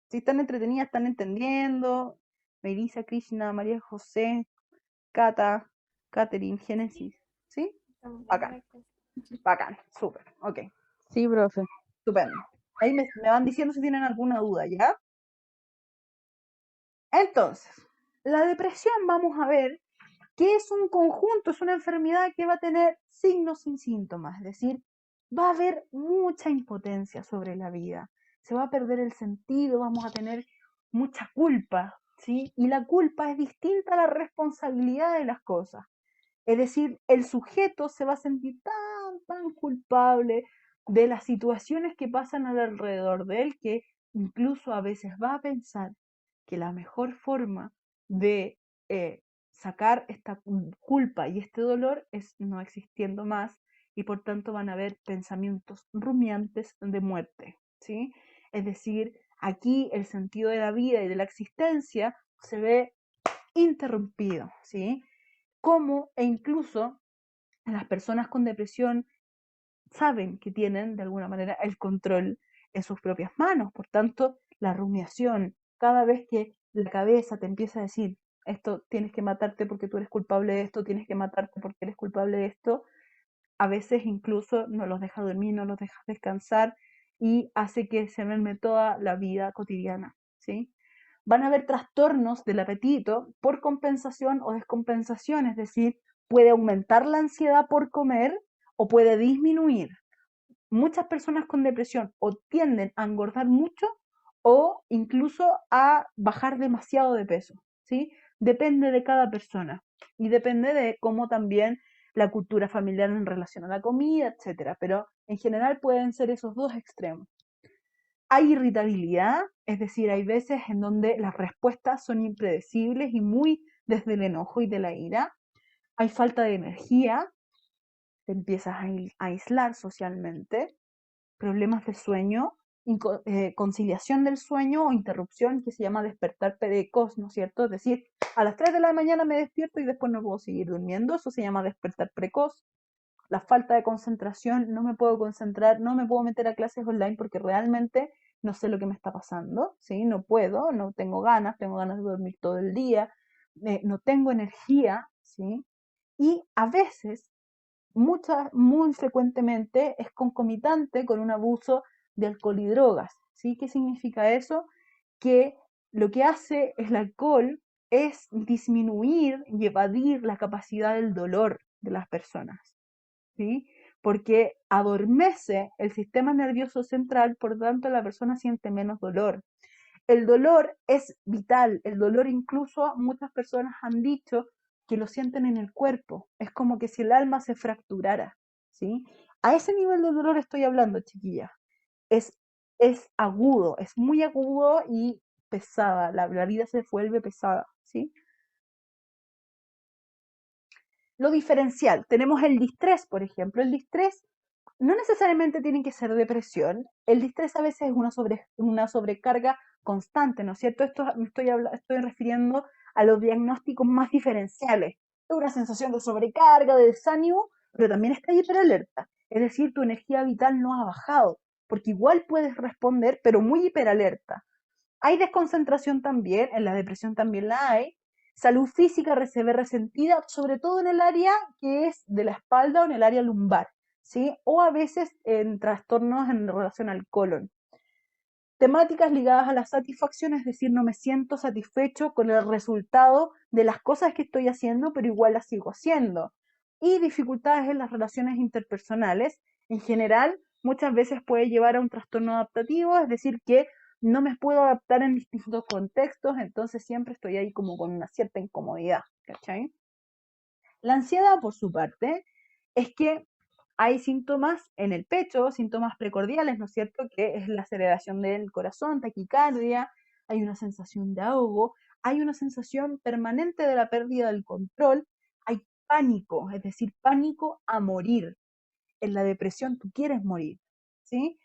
Si están entretenidas, están entendiendo. Melissa, Krishna, María José, Cata, Catherine, Génesis. ¿Sí? Estamos bien Bacán, hartas. bacán, súper. Ok, Sí, profe. estupendo. Ahí me van diciendo si tienen alguna duda, ¿ya? Entonces, la depresión, vamos a ver que es un conjunto, es una enfermedad que va a tener signos sin síntomas, es decir, va a haber mucha impotencia sobre la vida, se va a perder el sentido, vamos a tener mucha culpa, ¿sí? Y la culpa es distinta a la responsabilidad de las cosas. Es decir, el sujeto se va a sentir tan culpable de las situaciones que pasan alrededor de él que incluso a veces va a pensar que la mejor forma de sacar esta culpa y este dolor es no existiendo más y por tanto van a haber pensamientos rumiantes de muerte, ¿sí? Es decir, aquí el sentido de la vida y de la existencia se ve interrumpido, ¿sí? Como e incluso las personas con depresión saben que tienen de alguna manera el control en sus propias manos. Por tanto, la rumiación, cada vez que la cabeza te empieza a decir, esto tienes que matarte porque tú eres culpable de esto, tienes que matarte porque eres culpable de esto, a veces incluso no los deja dormir, no los deja descansar y hace que se merme toda la vida cotidiana, ¿sí? Van a haber trastornos del apetito por compensación o descompensación, es decir, puede aumentar la ansiedad por comer o puede disminuir. Muchas personas con depresión o tienden a engordar mucho o incluso a bajar demasiado de peso, ¿sí? Depende de cada persona y depende de cómo también la cultura familiar en relación a la comida, etcétera, pero en general pueden ser esos dos extremos. Hay irritabilidad, es decir, hay veces en donde las respuestas son impredecibles y muy desde el enojo y de la ira. Hay falta de energía, te empiezas a aislar socialmente, problemas de sueño, conciliación del sueño o interrupción que se llama despertar precoz, ¿no es cierto? Es decir, a las 3 de la mañana me despierto y después no puedo seguir durmiendo, eso se llama despertar precoz. La falta de concentración, no me puedo concentrar, no me puedo meter a clases online porque realmente no sé lo que me está pasando, ¿sí? No puedo, no tengo ganas de dormir todo el día, no tengo energía, ¿sí? Y a veces muy frecuentemente es concomitante con un abuso de alcohol y drogas, ¿sí? ¿Qué significa eso? Que lo que hace el alcohol es disminuir y evadir la capacidad del dolor de las personas, ¿sí? Porque adormece el sistema nervioso central, por tanto la persona siente menos dolor. El dolor es vital, el dolor incluso muchas personas han dicho que lo sienten en el cuerpo, es como que si el alma se fracturara, ¿sí? A ese nivel de dolor estoy hablando, chiquillas. Es, es agudo, es muy agudo y pesada, la vida se vuelve pesada, ¿sí? Lo diferencial, tenemos el distrés, por ejemplo, el distrés no necesariamente tiene que ser depresión, el distrés a veces es una sobrecarga constante, ¿no es cierto? Esto me estoy refiriendo a los diagnósticos más diferenciales. Es una sensación de sobrecarga, de desánimo, pero también está hiperalerta. Es decir, tu energía vital no ha bajado, porque igual puedes responder, pero muy hiperalerta. Hay desconcentración también, en la depresión también la hay. Salud física se ve resentida, sobre todo en el área que es de la espalda o en el área lumbar, ¿sí? O a veces en trastornos en relación al colon. Temáticas ligadas a la satisfacción, es decir, no me siento satisfecho con el resultado de las cosas que estoy haciendo, pero igual las sigo haciendo. Y dificultades en las relaciones interpersonales, en general, muchas veces puede llevar a un trastorno adaptativo, es decir, que no me puedo adaptar en distintos contextos, entonces siempre estoy ahí como con una cierta incomodidad, ¿cachai? La ansiedad, por su parte, es que hay síntomas en el pecho, síntomas precordiales, ¿no es cierto? Que es la aceleración del corazón, taquicardia, hay una sensación de ahogo, hay una sensación permanente de la pérdida del control, hay pánico, es decir, pánico a morir. En la depresión tú quieres morir, ¿sí?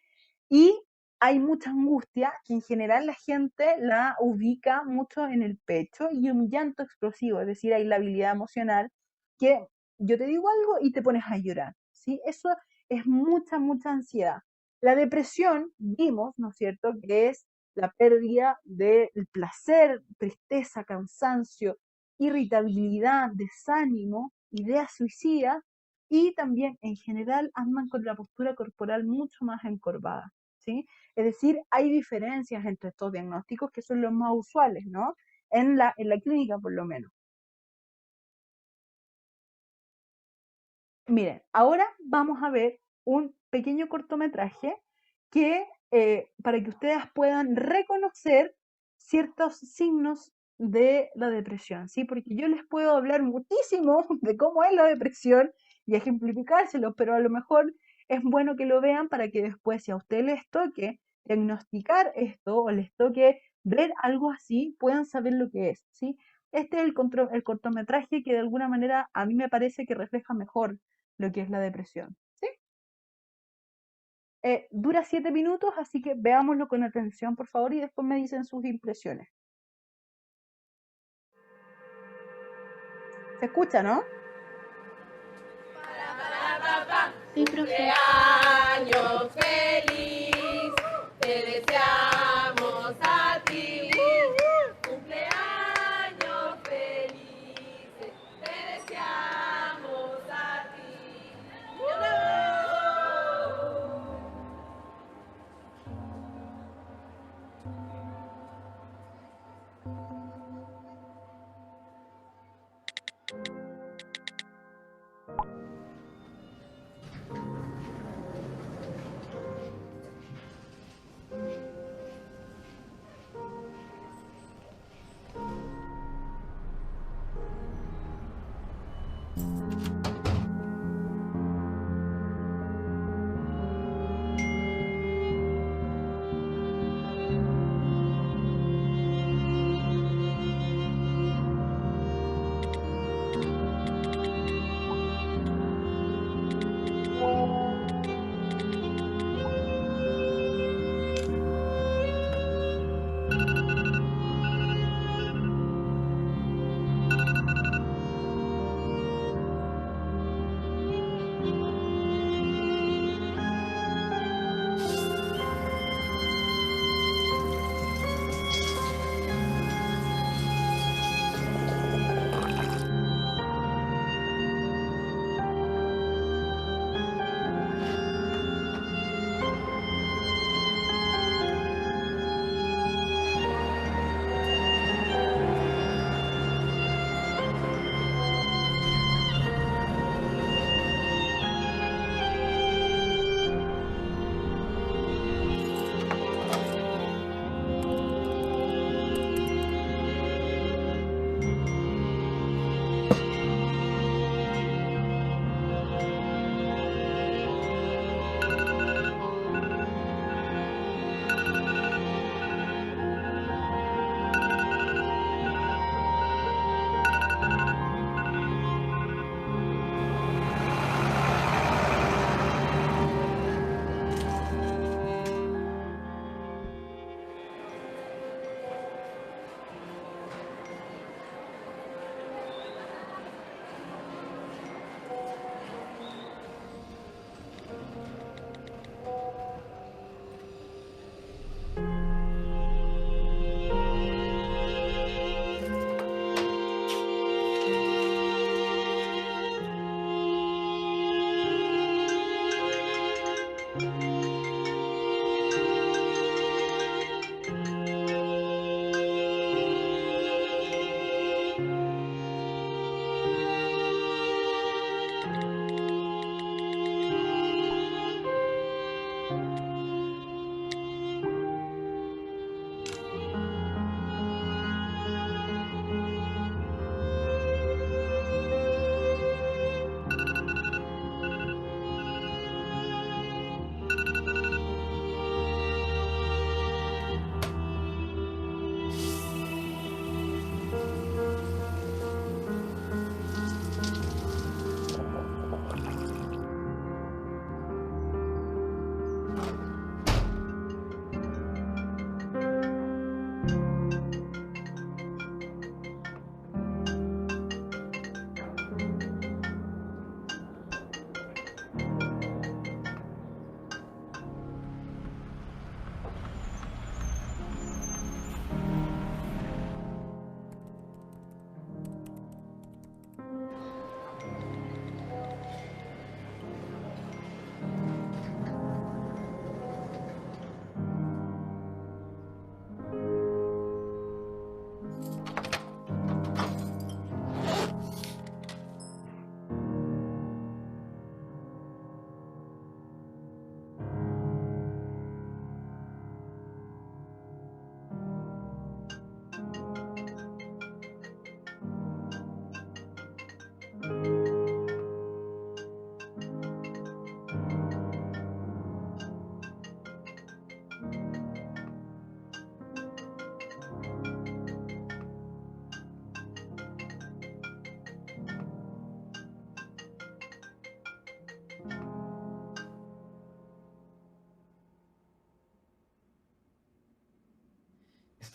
Y hay mucha angustia que en general la gente la ubica mucho en el pecho y un llanto explosivo, es decir, hay la habilidad emocional que yo te digo algo y te pones a llorar, ¿sí? Eso es mucha ansiedad. La depresión, vimos, ¿no es cierto?, que es la pérdida del placer, tristeza, cansancio, irritabilidad, desánimo, ideas suicidas y también en general andan con la postura corporal mucho más encorvada, ¿sí? Es decir, hay diferencias entre estos diagnósticos que son los más usuales, ¿no? En la clínica por lo menos. Miren, ahora vamos a ver un pequeño cortometraje que para que ustedes puedan reconocer ciertos signos de la depresión, ¿sí? Porque yo les puedo hablar muchísimo de cómo es la depresión y ejemplificárselo, pero a lo mejor es bueno que lo vean para que después, si a ustedes les toque diagnosticar esto o les toque ver algo así, puedan saber lo que es, ¿sí? Este es el cortometraje que de alguna manera a mí me parece que refleja mejor lo que es la depresión, ¿sí? Dura 7 minutos, así que veámoslo con atención, por favor, y después me dicen sus impresiones. ¿Se escucha, no? Sí, profe. Cumpleaños feliz, te deseamos a ti. Cumpleaños feliz, te deseamos a ti.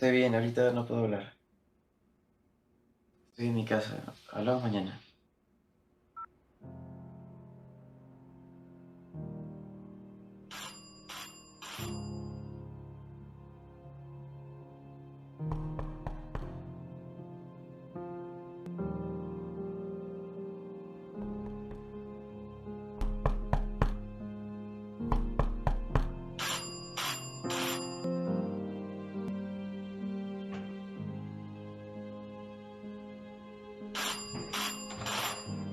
Estoy bien, ahorita no puedo hablar. Estoy en mi casa. Hablamos mañana.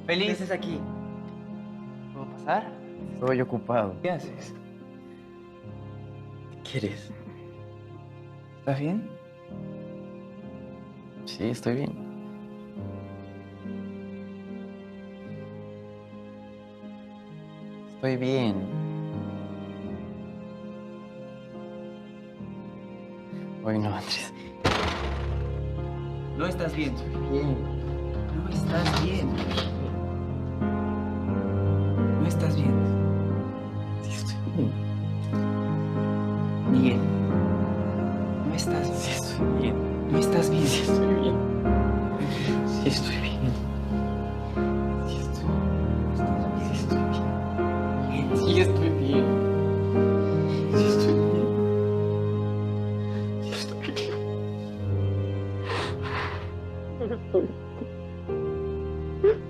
¿Qué Feliz, haces aquí? ¿puedo pasar? Estoy ocupado. ¿Qué haces? ¿Qué quieres? ¿Estás bien? Sí, estoy bien. Estoy bien. Hoy no, Andrés. No estás bien. Bien. No estás bien. No estás bien. Sí, estoy bien. Miguel. No estás Sí, bien. estoy bien. No estás bien. Sí, estoy bien. Sí, estoy bien. Sí, estoy bien. Sí, estoy bien. Sí, estoy bien. Sí, estoy bien.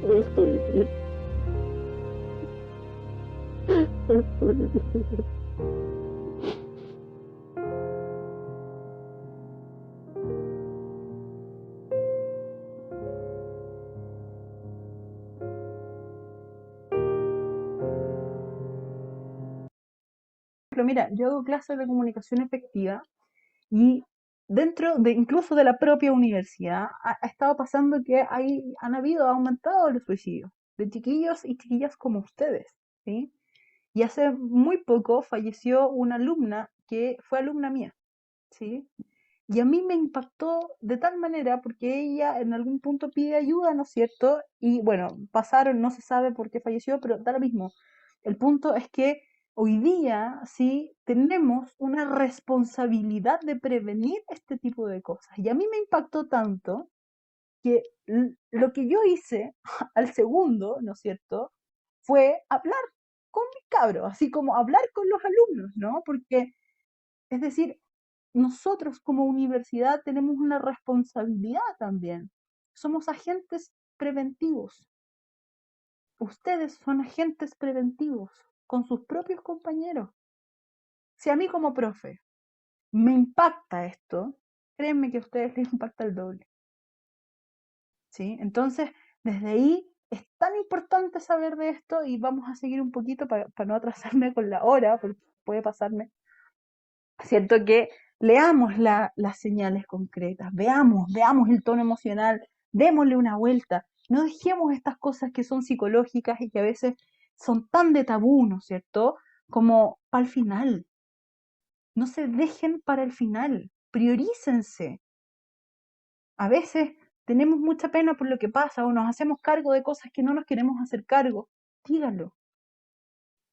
No estoy bien. Pero mira, yo hago clases de comunicación efectiva y dentro de incluso de la propia universidad ha estado pasando que han aumentado los suicidios de chiquillos y chiquillas como ustedes, ¿sí? Y hace muy poco falleció una alumna que fue alumna mía, ¿sí? Y a mí me impactó de tal manera porque ella en algún punto pide ayuda, ¿no es cierto? Y bueno, pasaron, no se sabe por qué falleció, pero da lo mismo. El punto es que hoy día sí tenemos una responsabilidad de prevenir este tipo de cosas. Y a mí me impactó tanto que lo que yo hice al segundo, ¿no es cierto? Fue hablar con mis cabros, así como hablar con los alumnos, ¿no? Porque, es decir, nosotros como universidad tenemos una responsabilidad también. Somos agentes preventivos. Ustedes son agentes preventivos con sus propios compañeros. Si a mí como profe me impacta esto, créanme que a ustedes les impacta el doble. ¿Sí? Entonces, desde ahí es tan importante saber de esto y vamos a seguir un poquito para no atrasarme con la hora, porque puede pasarme. Siento que leamos las señales concretas, veamos el tono emocional, démosle una vuelta, no dejemos estas cosas que son psicológicas y que a veces son tan de tabú, ¿no es cierto? Como para el final. No se dejen para el final, priorícense. A veces tenemos mucha pena por lo que pasa o nos hacemos cargo de cosas que no nos queremos hacer cargo. Díganlo.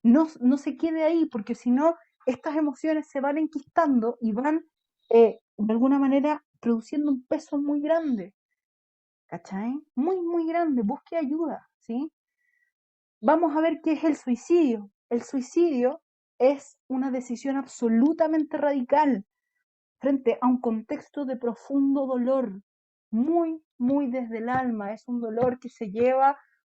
No se quede ahí, porque si no, estas emociones se van enquistando y van, de alguna manera, produciendo un peso muy grande. ¿Cachai? Muy, muy grande. Busque ayuda, ¿sí? Vamos a ver qué es el suicidio. El suicidio es una decisión absolutamente radical frente a un contexto de profundo dolor, muy, muy desde el alma. Es un dolor que se lleva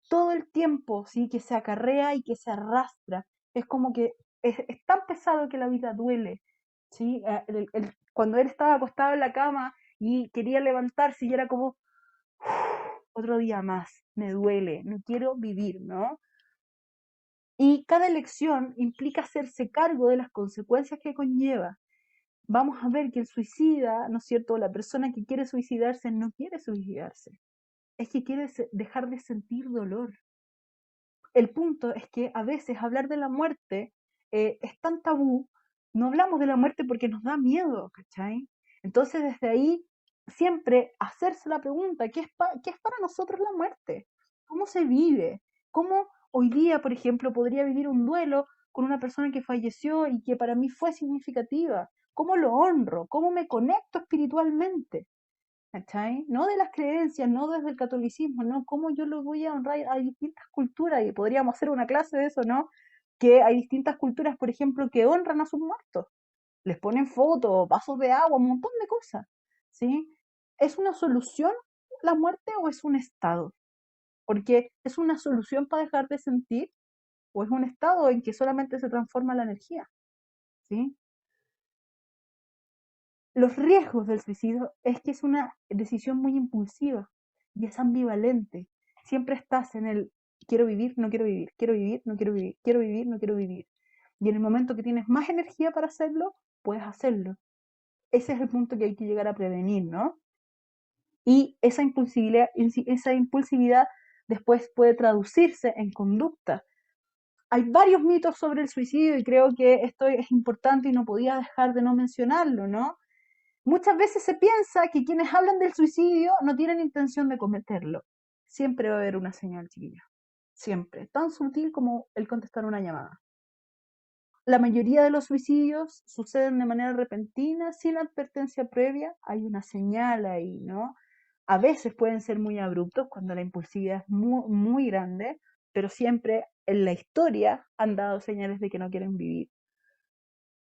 todo el tiempo, ¿sí? Que se acarrea y que se arrastra. Es como que es tan pesado que la vida duele, ¿sí? Cuando él estaba acostado en la cama y quería levantarse y era como, otro día más, me duele, no quiero vivir, ¿no? Y cada elección implica hacerse cargo de las consecuencias que conlleva. Vamos a ver que el suicida, ¿no es cierto? La persona que quiere suicidarse no quiere suicidarse, es que quiere dejar de sentir dolor. El punto es que a veces hablar de la muerte es tan tabú, no hablamos de la muerte porque nos da miedo, ¿cachai? Entonces desde ahí siempre hacerse la pregunta, ¿qué es para nosotros la muerte? ¿Cómo se vive? ¿Cómo hoy día, por ejemplo, podría vivir un duelo con una persona que falleció y que para mí fue significativa? ¿Cómo lo honro? ¿Cómo me conecto espiritualmente? ¿Cachai? No de las creencias, no desde el catolicismo, no, cómo yo lo voy a honrar. Hay distintas culturas y podríamos hacer una clase de eso, ¿no? Que hay distintas culturas, por ejemplo, que honran a sus muertos. Les ponen fotos, vasos de agua, un montón de cosas, ¿sí? ¿Es una solución la muerte o es un estado? Porque es una solución para dejar de sentir o es un estado en que solamente se transforma la energía, ¿sí? Los riesgos del suicidio es que es una decisión muy impulsiva y es ambivalente. Siempre estás en el quiero vivir, no quiero vivir, quiero vivir, no quiero vivir, quiero vivir, no quiero vivir. Y en el momento que tienes más energía para hacerlo, puedes hacerlo. Ese es el punto que hay que llegar a prevenir, ¿no? Y esa impulsividad después puede traducirse en conducta. Hay varios mitos sobre el suicidio y creo que esto es importante y no podía dejar de no mencionarlo, ¿no? Muchas veces se piensa que quienes hablan del suicidio no tienen intención de cometerlo. Siempre va a haber una señal, chiquilla. Siempre. Tan sutil como el contestar una llamada. La mayoría de los suicidios suceden de manera repentina, sin advertencia previa. Hay una señal ahí, ¿no? A veces pueden ser muy abruptos cuando la impulsividad es muy, muy grande, pero siempre en la historia han dado señales de que no quieren vivir.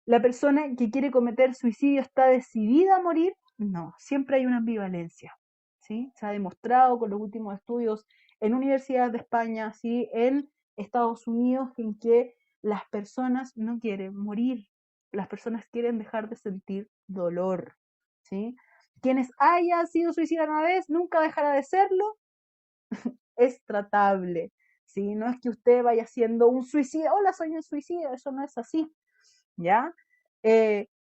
¿La persona que quiere cometer suicidio está decidida a morir? No, siempre hay una ambivalencia, ¿sí? Se ha demostrado con los últimos estudios en universidades de España, ¿sí? En Estados Unidos, en que las personas no quieren morir, las personas quieren dejar de sentir dolor, ¿sí? Quienes hayan sido suicidas una vez, nunca dejará de serlo, es tratable, ¿sí? No es que usted vaya siendo un suicida, hola, soy un suicida, eso no es así, ¿ya?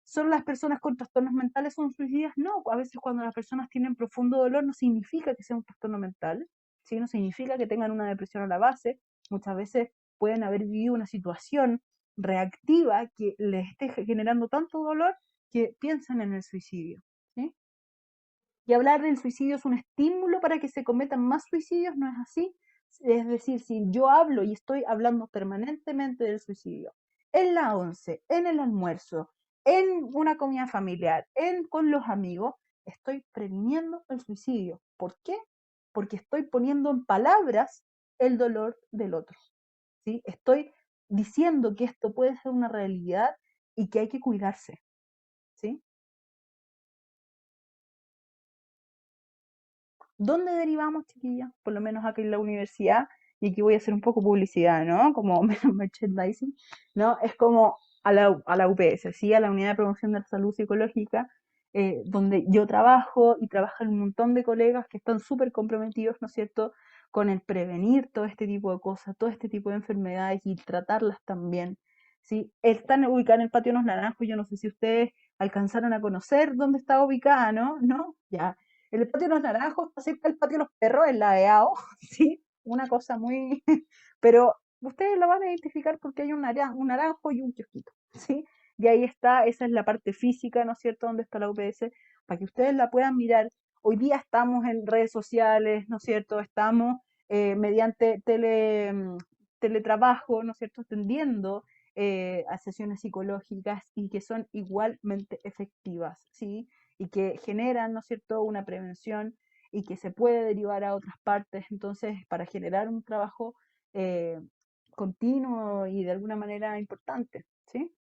¿Son las personas con trastornos mentales son suicidas? No, a veces cuando las personas tienen profundo dolor no significa que sea un trastorno mental, ¿sí? No significa que tengan una depresión a la base, muchas veces pueden haber vivido una situación reactiva que les esté generando tanto dolor que piensan en el suicidio, ¿sí? Y hablar del suicidio es un estímulo para que se cometan más suicidios, no es así. Es decir, si yo hablo y estoy hablando permanentemente del suicidio, en la once, en el almuerzo, en una comida familiar, con los amigos, estoy previniendo el suicidio. ¿Por qué? Porque estoy poniendo en palabras el dolor del otro, ¿sí? Estoy diciendo que esto puede ser una realidad y que hay que cuidarse, ¿sí? ¿Dónde derivamos, chiquillas? Por lo menos aquí en la universidad, y aquí voy a hacer un poco publicidad, ¿no? Como merchandising, ¿no? Es como a la UPS, ¿sí? A la Unidad de Promoción de la Salud Psicológica, donde yo trabajo y trabajan un montón de colegas que están súper comprometidos, ¿no es cierto?, con el prevenir todo este tipo de cosas, todo este tipo de enfermedades y tratarlas también, ¿sí? Están ubicadas en el Patio Los Naranjos, yo no sé si ustedes alcanzaron a conocer dónde está ubicada, ¿no? ¿No? Ya. El patio de los naranjos está cerca del patio de los perros, en la EAO, ¿sí? Una cosa muy... Pero ustedes lo van a identificar porque hay un naranjo y un kiosquito, ¿sí? Y ahí está, esa es la parte física, ¿no es cierto?, donde está la UPS, para que ustedes la puedan mirar. Hoy día estamos en redes sociales, ¿no es cierto?, estamos mediante teletrabajo, ¿no es cierto?, atendiendo a sesiones psicológicas y que son igualmente efectivas, ¿sí? Y que generan, ¿no es cierto?, una prevención y que se puede derivar a otras partes. Entonces, para generar un trabajo eh, continuo y de alguna manera importante, ¿sí?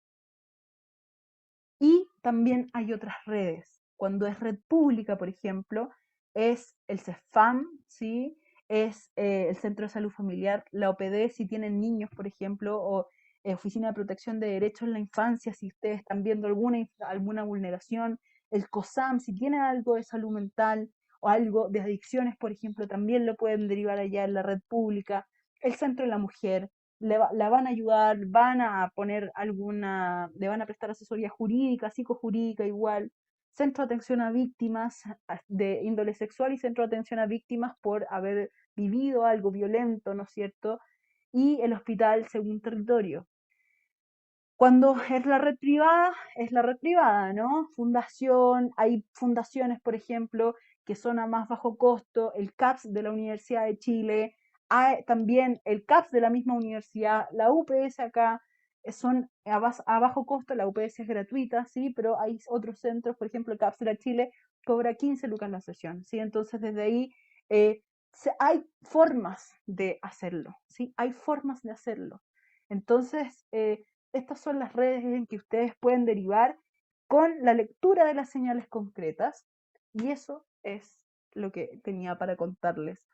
Y también hay otras redes. Cuando es red pública, por ejemplo, es el CEFAM, ¿sí? Es el Centro de Salud Familiar, la OPD, si tienen niños, por ejemplo, o Oficina de Protección de Derechos en la Infancia, si ustedes están viendo alguna vulneración, el COSAM, si tienen algo de salud mental o algo de adicciones, por ejemplo, también lo pueden derivar allá en la red pública, el Centro de la Mujer, la van a ayudar, van a poner le van a prestar asesoría jurídica, psicojurídica igual, centro de atención a víctimas de índole sexual y centro de atención a víctimas por haber vivido algo violento, ¿no es cierto? Y el hospital según territorio. Cuando es la red privada, ¿no? Hay fundaciones, por ejemplo, que son a más bajo costo, el CAPS de la Universidad de Chile, hay también el CAPS de la misma universidad, la UPS acá, son a bajo costo, la UPS es gratuita, ¿sí? Pero hay otros centros, por ejemplo, Cápsula Chile cobra 15 lucas la sesión, ¿sí? Entonces desde ahí hay formas de hacerlo, ¿sí? Hay formas de hacerlo. Entonces, estas son las redes en que ustedes pueden derivar con la lectura de las señales concretas, y eso es lo que tenía para contarles